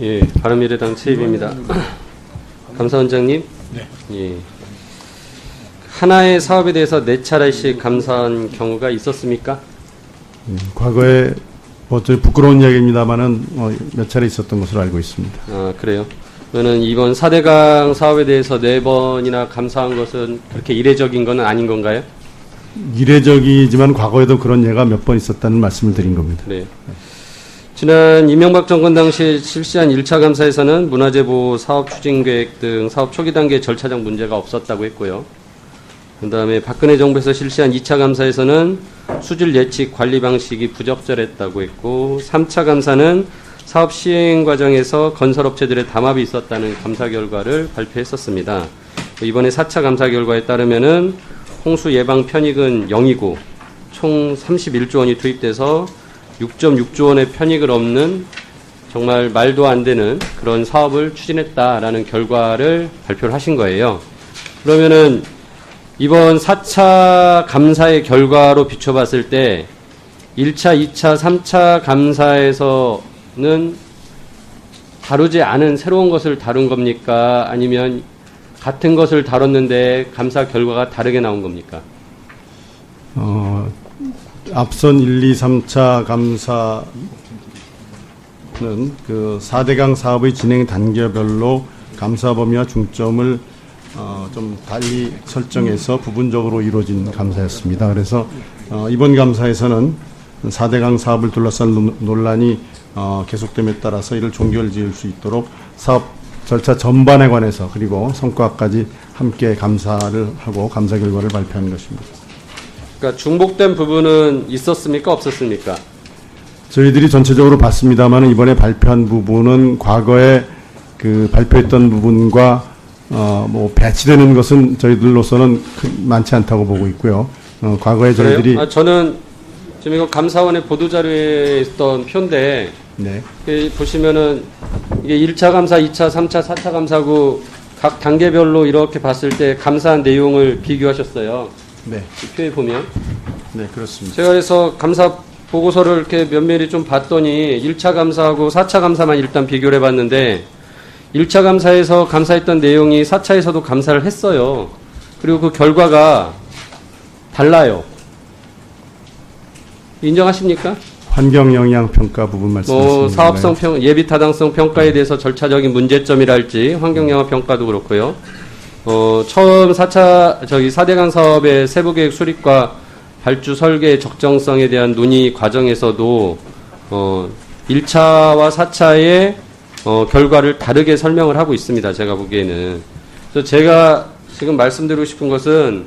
예, 바른미래당 최입입니다. 감사원장님. 네. 예. 하나의 사업에 대해서 4차례씩 감사한 경우가 있었습니까? 과거에 좀 부끄러운 이야기입니다만은 몇 차례 있었던 것으로 알고 있습니다. 아, 그래요? 그러면 이번 4대강 사업에 대해서 4번이나 감사한 것은 그렇게 이례적인 건 아닌 건가요? 이례적이지만 과거에도 그런 예가 몇 번 있었다는 말씀을 드린 겁니다. 네. 지난 이명박 정권 당시 실시한 1차 감사에서는 문화재보호 사업 추진계획 등 사업 초기 단계 절차적 문제가 없었다고 했고요. 그 다음에 박근혜 정부에서 실시한 2차 감사에서는 수질 예측 관리 방식이 부적절했다고 했고, 3차 감사는 사업 시행 과정에서 건설업체들의 담합이 있었다는 감사 결과를 발표했었습니다. 이번에 4차 감사 결과에 따르면은 홍수 예방 편익은 0이고 총 31조 원이 투입돼서 6.6조 원의 편익을 얻는 정말 말도 안 되는 그런 사업을 추진했다라는 결과를 발표를 하신 거예요. 그러면은 이번 4차 감사의 결과로 비춰봤을 때 1차, 2차, 3차 감사에서는 다루지 않은 새로운 것을 다룬 겁니까? 아니면 같은 것을 다뤘는데 감사 결과가 다르게 나온 겁니까? 앞선 1, 2, 3차 감사는 그 4대강 사업의 진행 단계별로 감사 범위와 중점을 좀 달리 설정해서 부분적으로 이루어진 감사였습니다. 그래서 이번 감사에서는 4대강 사업을 둘러싼 논란이 계속됨에 따라서 이를 종결지을 수 있도록 사업 절차 전반에 관해서 그리고 성과까지 함께 감사를 하고 감사 결과를 발표한 것입니다. 그러니까 중복된 부분은 있었습니까? 없었습니까? 저희들이 전체적으로 봤습니다만 이번에 발표한 부분은 과거에 그 발표했던 부분과 배치되는 것은 저희들로서는 많지 않다고 보고 있고요. 과거에 저희들이 저는 지금 이거 감사원의 보도자료에 있던 표인데, 네. 보시면은 이게 1차 감사, 2차, 3차, 4차 감사고 각 단계별로 이렇게 봤을 때 감사한 내용을 비교하셨어요. 네. 이 표에 보면. 네, 그렇습니다. 제가 그래서 감사 보고서를 이렇게 면밀히 좀 봤더니 1차 감사하고 4차 감사만 일단 비교를 해봤는데 1차 감사에서 감사했던 내용이 4차에서도 감사를 했어요. 그리고 그 결과가 달라요. 인정하십니까? 환경 영향 평가 부분 말씀하시는 사업성 평, 예비 타당성 평가에 대해서 절차적인 문제점이랄지 환경 영향 평가도 그렇고요. 처음 4대강 사업의 세부 계획 수립과 발주 설계 적정성에 대한 논의 과정에서도 1차와 4차의 결과를 다르게 설명을 하고 있습니다. 제가 보기에는. 그래서 제가 지금 말씀드리고 싶은 것은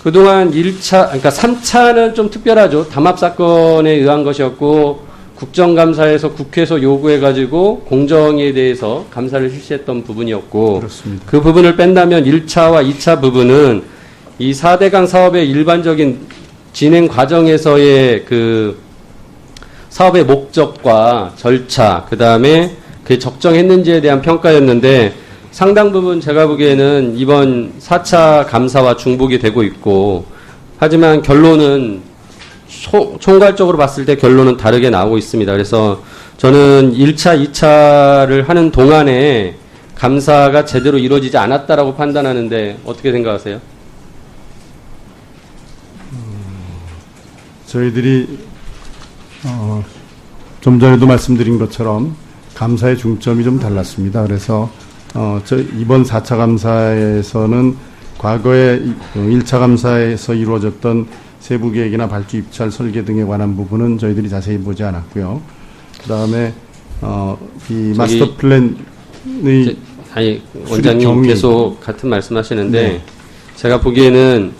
그동안 1차, 그러니까 3차는 좀 특별하죠. 담합 사건에 의한 것이었고 국정감사에서 국회에서 요구해가지고 공정에 대해서 감사를 실시했던 부분이었고, 그렇습니다. 그 부분을 뺀다면 1차와 2차 부분은 이 4대강 사업의 일반적인 진행 과정에서의 그 사업의 목적과 절차, 그 다음에 그게 적정했는지에 대한 평가였는데 상당 부분 제가 보기에는 이번 4차 감사와 중복이 되고 있고, 하지만 결론은 총괄적으로 봤을 때 결론은 다르게 나오고 있습니다. 그래서 저는 1차, 2차를 하는 동안에 감사가 제대로 이루어지지 않았다라고 판단하는데 어떻게 생각하세요? 저희들이 좀 전에도 말씀드린 것처럼 감사의 중점이 좀 달랐습니다. 그래서 이번 4차 감사에서는 과거에 1차 감사에서 이루어졌던 세부 계획이나 발주 입찰 설계 등에 관한 부분은 저희들이 자세히 보지 않았고요. 그다음에 이 마스터 플랜의 원장님 계속 같은 말씀하시는데 네. 제가 보기에는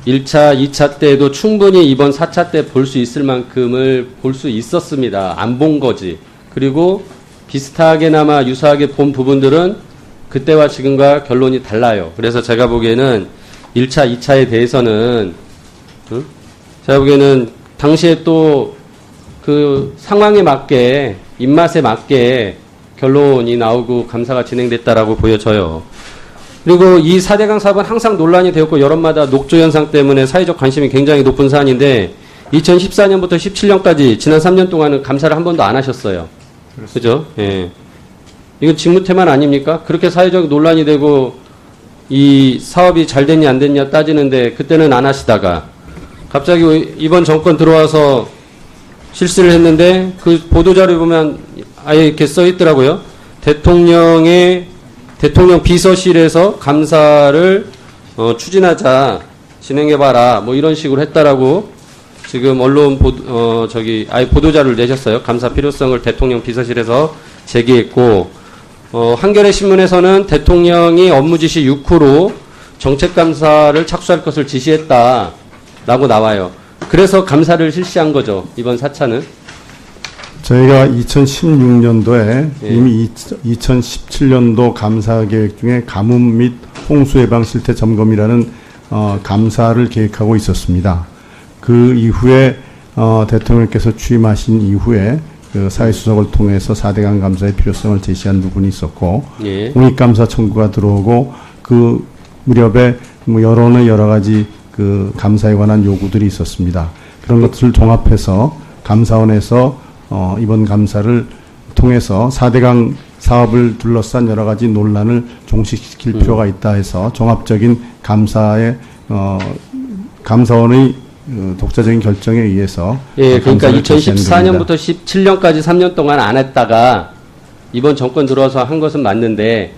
1차, 2차 때도 충분히 이번 4차 때 볼 수 있을 만큼을 볼 수 있었습니다. 안 본 거지. 그리고 비슷하게나마 유사하게 본 부분들은 그때와 지금과 결론이 달라요. 그래서 제가 보기에는 1차, 2차에 대해서는 제가 보기에는 당시에 또 그 상황에 맞게 입맛에 맞게 결론이 나오고 감사가 진행됐다라고 보여져요. 그리고 이 4대강 사업은 항상 논란이 되었고 여름마다 녹조 현상 때문에 사회적 관심이 굉장히 높은 사안인데 2014년부터 17년까지 지난 3년 동안은 감사를 한 번도 안 하셨어요. 그죠? 예. 이건 직무태만 아닙니까? 그렇게 사회적 논란이 되고 이 사업이 잘 됐냐 안 됐냐 따지는데 그때는 안 하시다가 갑자기 이번 정권 들어와서 실시를 했는데 그 보도자료 보면 아예 이렇게 써 있더라고요. 대통령 비서실에서 감사를 추진하자, 진행해봐라, 뭐 이런 식으로 했다라고 지금 언론 아예 보도자료를 내셨어요. 감사 필요성을 대통령 비서실에서 제기했고, 한겨레 신문에서는 대통령이 업무지시 6호로 정책감사를 착수할 것을 지시했다라고 나와요. 그래서 감사를 실시한 거죠, 이번 4차는. 저희가 2016년도에 예. 이미 2017년도 감사 계획 중에 가뭄 및 홍수 예방 실태 점검이라는 감사를 계획하고 있었습니다. 그 이후에 대통령께서 취임하신 이후에 그 사회수석을 통해서 4대강 감사의 필요성을 제시한 부분이 있었고, 예. 공익감사 청구가 들어오고 그 무렵에 뭐 여론의 여러 가지 그 감사에 관한 요구들이 있었습니다. 그런 것들을 종합해서 감사원에서 이번 감사를 통해서 4대강 사업을 둘러싼 여러 가지 논란을 종식시킬 필요가 있다 해서 종합적인 감사의 감사원의 독자적인 결정에 의해서 예, 그러니까 감사를 개시한 겁니다. 2014년부터 17년까지 3년 동안 안 했다가 이번 정권 들어와서 한 것은 맞는데,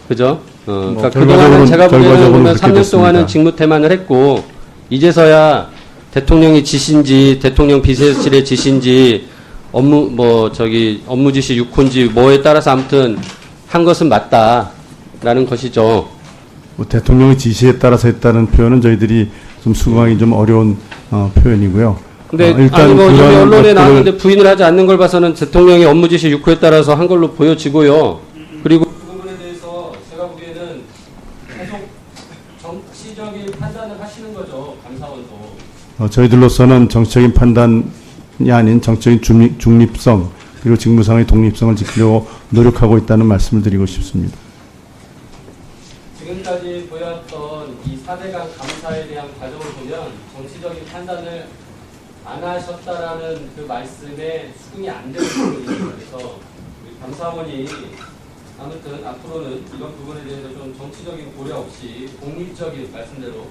그죠? 그러니까 그동안은 제가 보면 3년 동안은 직무태만을 했고, 이제서야 대통령이 지신지, 대통령 비서실의 지신지, 업무 지시 6호인지 뭐에 따라서 아무튼 한 것은 맞다라는 것이죠. 뭐 대통령의 지시에 따라서 했다는 표현은 저희들이 좀 수긍하기 좀 어려운 표현이고요. 근데 일단 아니 뭐 그런 언론에 것들을- 나왔는데 부인을 하지 않는 걸 봐서는 대통령의 업무 지시 6호에 따라서 한 걸로 보여지고요. 그리고 그 부분에 대해서 제가 보기에는 계속 정치적인 판단을 하시는 거죠, 감사원도. 저희들로서는 정치적인 판단이 아닌 정치적인 중립성 그리고 직무상의 독립성을 지키려고 노력하고 있다는 말씀을 드리고 싶습니다. 지금까지 보여왔던 이 4대강 감사에 대한 과정을 보면 정치적인 판단을 안 하셨다라는 그 말씀에 수긍이 안 되는 부분이에요. 그래서 우리 감사원이 아무튼 앞으로는 이런 부분에 대해서 좀 정치적인 고려 없이 공립적인, 말씀대로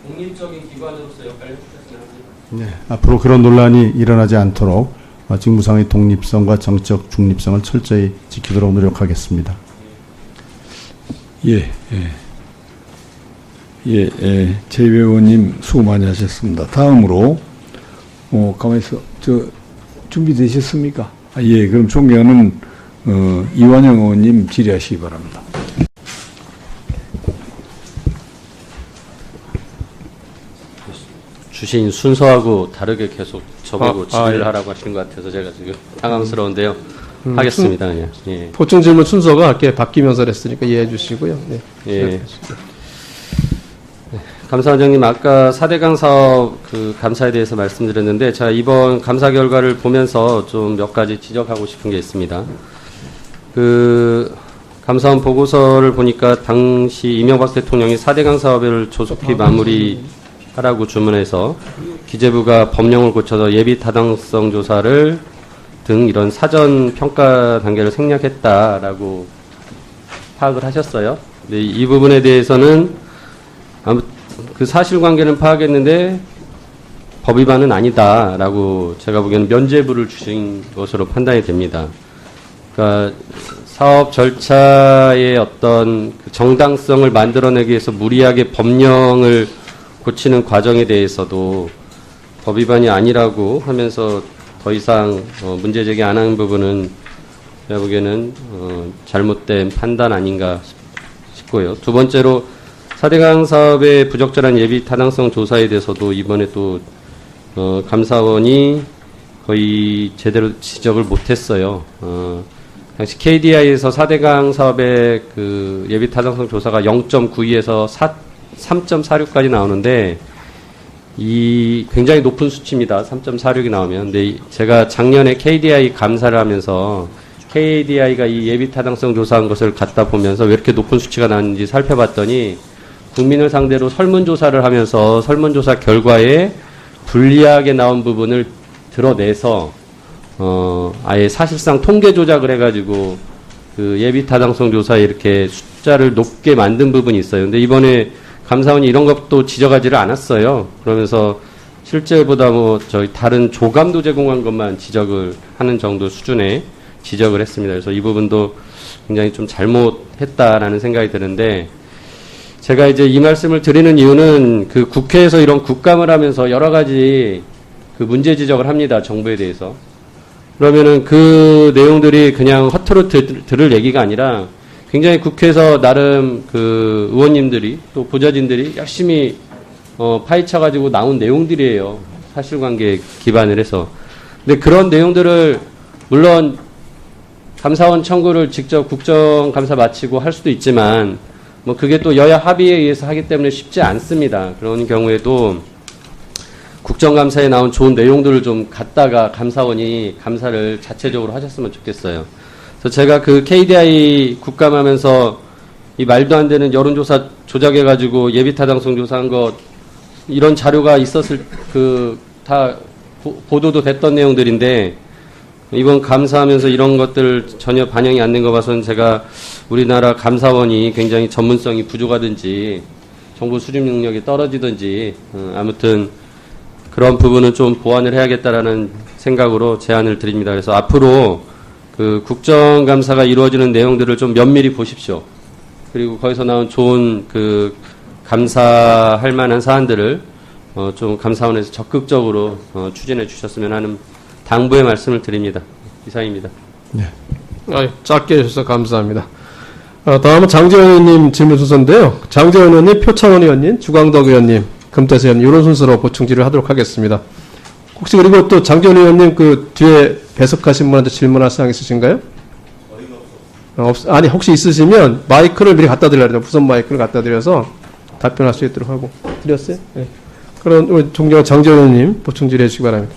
공립적인 기관으로서 역할을 해주셨으면 합니다. 네, 앞으로 그런 논란이 일어나지 않도록 직무상의 독립성과 정적 중립성을 철저히 지키도록 노력하겠습니다. 제 의원님 수고 많이 하셨습니다. 다음으로 가만히 있어. 준비되셨습니까? 그럼 존경하는 이완영 의원님 질의하시기 바랍니다. 주신 순서하고 다르게 계속 저보고 질의를 하라고 하시는 것 같아서 제가 지금 당황스러운데요. 하겠습니다, 그냥. 예. 보충 질문 순서가 이렇게 바뀌면서 그랬으니까 이해해 주시고요. 네. 예. 감사원장님, 아까 4대강 사업 그 감사에 대해서 말씀드렸는데, 제가 이번 감사 결과를 보면서 좀 몇 가지 지적하고 싶은 게 있습니다. 그 감사원 보고서를 보니까 당시 이명박 대통령이 4대강 사업을 조속히 마무리하라고 주문해서 기재부가 법령을 고쳐서 예비 타당성 조사를 등 이런 사전 평가 단계를 생략했다라고 파악을 하셨어요. 근데 이 부분에 대해서는 그 사실관계는 파악했는데 법 위반은 아니다라고 제가 보기에는 면죄부를 주신 것으로 판단이 됩니다. 그러니까 사업 절차의 어떤 그 정당성을 만들어내기 위해서 무리하게 법령을 고치는 과정에 대해서도 법 위반이 아니라고 하면서 더 이상 문제 제기 안 하는 부분은 제가 보기에는 잘못된 판단 아닌가 싶고요. 두 번째로 4대강 사업의 부적절한 예비 타당성 조사에 대해서도 이번에 또 감사원이 거의 제대로 지적을 못했어요. 당시 KDI에서 4대강 사업의 그 예비 타당성 조사가 0.92에서 3.46까지 나오는데 이 굉장히 높은 수치입니다. 3.46이 나오면. 근데 제가 작년에 KDI 감사를 하면서 KDI가 이 예비 타당성 조사한 것을 갖다 보면서 왜 이렇게 높은 수치가 나왔는지 살펴봤더니 국민을 상대로 설문조사를 하면서 설문조사 결과에 불리하게 나온 부분을 드러내서 아예 사실상 통계 조작을 해가지고 그 예비 타당성 조사에 이렇게 숫자를 높게 만든 부분이 있어요. 근데 이번에 감사원이 이런 것도 지적하지를 않았어요. 그러면서 실제보다 뭐 저희 다른 조감도 제공한 것만 지적을 하는 정도 수준의 지적을 했습니다. 그래서 이 부분도 굉장히 좀 잘못했다라는 생각이 드는데, 제가 이제 이 말씀을 드리는 이유는 그 국회에서 이런 국감을 하면서 여러 가지 그 문제 지적을 합니다. 정부에 대해서. 그러면은 그 내용들이 그냥 허투루 들을 얘기가 아니라 굉장히 국회에서 나름 그 의원님들이 또 보좌진들이 열심히 파헤쳐가지고 나온 내용들이에요. 사실관계에 기반을 해서. 근데 그런 내용들을 물론 감사원 청구를 직접 국정감사 마치고 할 수도 있지만 뭐 그게 또 여야 합의에 의해서 하기 때문에 쉽지 않습니다. 그런 경우에도 국정감사에 나온 좋은 내용들을 좀 갖다가 감사원이 감사를 자체적으로 하셨으면 좋겠어요. 그래서 제가 그 KDI 국감하면서 이 말도 안 되는 여론조사 조작해가지고 예비타당성 조사한 것 이런 자료가 있었을 다 보도도 됐던 내용들인데 이번 감사하면서 이런 것들 전혀 반영이 안 된 거 봐서는 제가 우리나라 감사원이 굉장히 전문성이 부족하든지 정보 수집 능력이 떨어지든지 아무튼 그런 부분은 좀 보완을 해야겠다라는 생각으로 제안을 드립니다. 그래서 앞으로 그 국정감사가 이루어지는 내용들을 좀 면밀히 보십시오. 그리고 거기서 나온 좋은 그 감사할 만한 사안들을 좀 감사원에서 적극적으로 추진해 주셨으면 하는 당부의 말씀을 드립니다. 이상입니다. 네. 짧게 해주셔서 감사합니다. 다음은 장재원 의원님 질문 순서인데요. 장재원 의원님, 표창원 의원님, 주광덕 의원님, 금태섭 의원님 이런 순서로 보충 질의를 하도록 하겠습니다. 혹시 그리고 또 장재원 의원님 그 뒤에 배석하신 분한테 질문할 사항 있으신가요? 아니 혹시 있으시면 마이크를 미리 갖다 드려야 돼요. 무선 마이크를 갖다 드려서 답변할 수 있도록 하고. 드렸어요? 네. 그럼 우리 존경하는 장재원 의원님 보충 질의해 주시기 바랍니다.